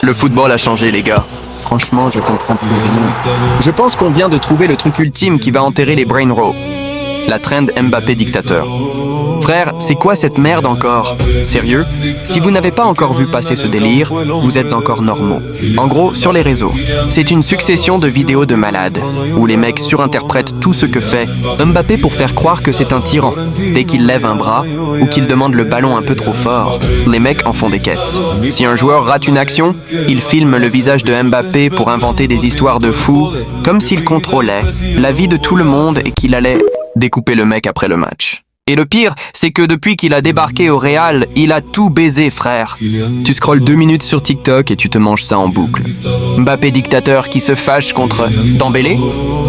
Le football a changé, les gars. Franchement, je comprends plus rien. Je pense qu'on vient de trouver le truc ultime qui va enterrer les brain row. La trend Mbappé dictateur. Frère, c'est quoi cette merde encore? Sérieux? Si vous n'avez pas encore vu passer ce délire, vous êtes encore normaux. En gros, sur les réseaux, c'est une succession de vidéos de malades, où les mecs surinterprètent tout ce que fait Mbappé pour faire croire que c'est un tyran. Dès qu'il lève un bras, ou qu'il demande le ballon un peu trop fort, les mecs en font des caisses. Si un joueur rate une action, il filme le visage de Mbappé pour inventer des histoires de fous, comme s'il contrôlait la vie de tout le monde et qu'il allait découper le mec après le match. Et le pire, c'est que depuis qu'il a débarqué au Real, il a tout baisé, frère. Tu scrolles 2 minutes sur TikTok et tu te manges ça en boucle. Mbappé dictateur qui se fâche contre Dembélé,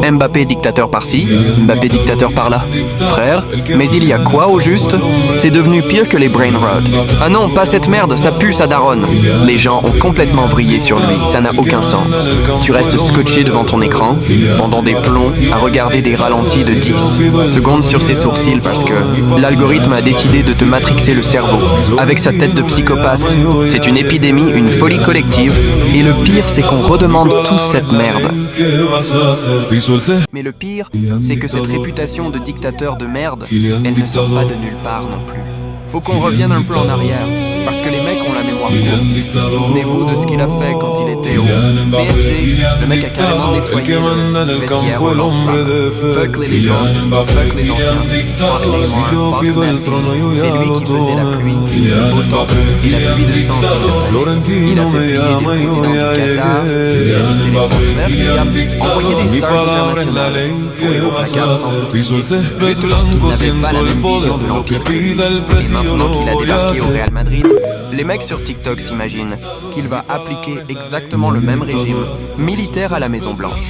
Mbappé dictateur par-ci, Mbappé dictateur par-là. Frère, mais il y a quoi au juste? C'est devenu pire que les brain rot. Ah non, pas cette merde, ça pue sa daronne. Les gens ont complètement vrillé sur lui, ça n'a aucun sens. Tu restes scotché devant ton écran, pendant des plombs, à regarder des ralentis de 10 secondes sur ses sourcils parce que l'algorithme a décidé de te matrixer le cerveau. Avec sa tête de psychopathe, c'est une épidémie, une folie collective. Et le pire, c'est qu'on redemande tous cette merde. Mais le pire, c'est que cette réputation de dictateur de merde, elle ne sort pas de nulle part non plus. Faut qu'on revienne un peu en arrière, parce que les mecs ont la mémoire courte. Souvenez-vous de ce qu'il a fait quand il était au PSG. Le mec a carrément nettoyé le vestiaire au lance-flamme. Fuck les légendes, fuck les anciens, fuck Neymar, fuck Messi. C'est lui qui faisait la pluie, le beau temps et la pluie de sang qu'il a fait. Il a fait payer des présidents du Qatar, il a évité les transferts, il a envoyé des stars internationales pour les hauts placards sans souci, juste parce qu'il n'avait pas la même vision de l'Empire que lui. Maintenant qu'il a débarqué au Real Madrid, les mecs sur TikTok s'imaginent qu'il va appliquer exactement le même régime militaire à la Maison Blanche.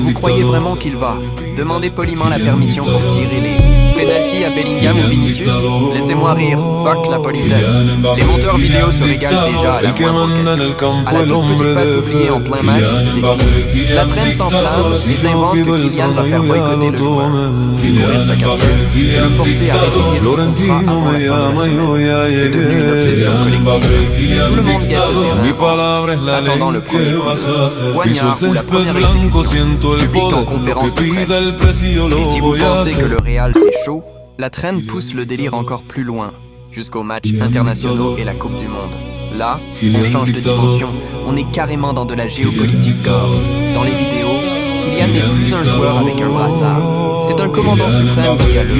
Vous croyez vraiment qu'il va demander poliment la permission pour tirer les pénaltys à Bellingham ou Vinicius? Laissez-moi rire, fuck la politesse. Les monteurs vidéo se régalent déjà à la moindre occasion. À la toute petite passe oubliée en plein match, c'est fini. La traîne s'enflamme, ils inventent que Kylian va faire boycotter le joueur, lui courir sa carrière et le forcer à résilier son contrat avant la fin de la semaine. C'est devenu une obsession collective. Tout le monde guette le terrain. Attendant le premier coup, poignard ou la première exécution, public en conférence de presse. Et si vous pensez que le Real c'est chaud, la traîne pousse le délire encore plus loin, jusqu'aux matchs internationaux et la Coupe du Monde. Là, on change de dimension, on est carrément dans de la géopolitique gore. Dans les vidéos, Kylian n'est plus un joueur avec un brassard. C'est un commandant suprême qui a le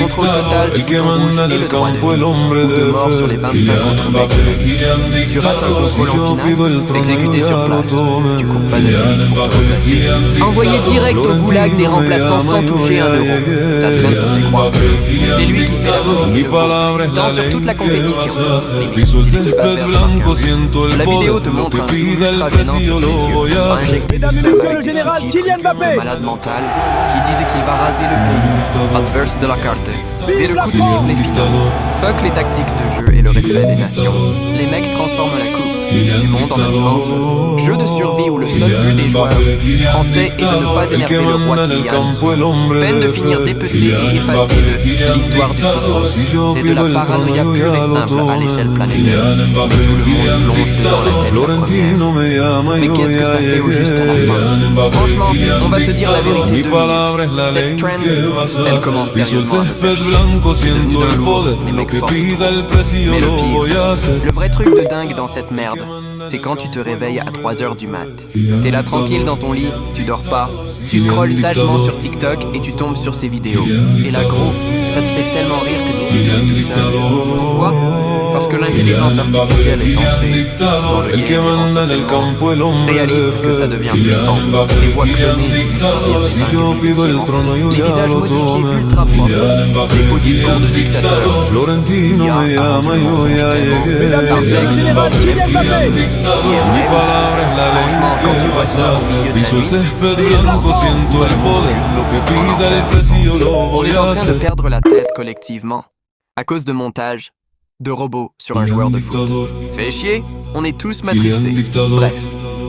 contrôle total du bouton rouge et le droit de vie, ou de mort sur les 25 autres mecs de la liste. Tu rates un contrôle en finale, exécuté sur place. Tu cours pas assez vite pour te remplacer. Envoyé direct au goulag des remplaçants sans toucher un euro. La traîne te fait croire que c'est lui qui fait la folie et le beau. Tant sur toute la compétition. Limite, c'est qui va faire remarquer. La vidéo te montre un ultra gênant sur ses yeux, injecté de seum avec des sous-titres, un malade mental qui disent qu'il va raser le pays, adverse de la carte, dès le coup de sifflet final. Fuck les tactiques de jeu et le respect des nations. Les mecs transforment la coupe du monde en un immense jeu de survie où le seul but des joueurs français est de ne pas énerver le roi Kylian. Peine de finir dépecé et effacé de l'histoire du football. C'est de la paranoïa pure et simple à l'échelle planétaire. Et tout le monde plonge dedans la tête la première. Mais qu'est-ce que ça fait au juste à la fin? Franchement, on va se dire la vérité 2 minutes. Cette trend, elle commence sérieusement à me faire chier. Devenu d'un lourd, les mecs forcent trop. Mais le pire, le vrai truc de dingue dans cette merde, c'est quand tu te réveilles à 3h du mat. T'es là tranquille dans ton lit, tu dors pas, tu scrolles sagement sur TikTok et tu tombes sur ces vidéos. Et là gros, ça te fait tellement rire que tu t'étouffes tout seul. Pourquoi? Parce que l'intelligence artificielle est entrée dans le game en ce tellement réaliste que ça devient flippant. Les voix clonées, les visages modifiés ultra propres, les faux discours de dictateurs. Il y a avant tout le mensonge tellement parfait que franchement, quand tu vois ça au milieu de la nuit, on est en train de perdre la tête collectivement à cause de montage de robots sur un joueur de foot. Fait chier, on est tous matrixés. Bref,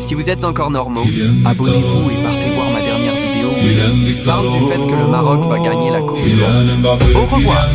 si vous êtes encore normaux, abonnez-vous et partez voir ma dernière vidéo où je parle du fait que le Maroc va gagner la Coupe du Monde. Au revoir.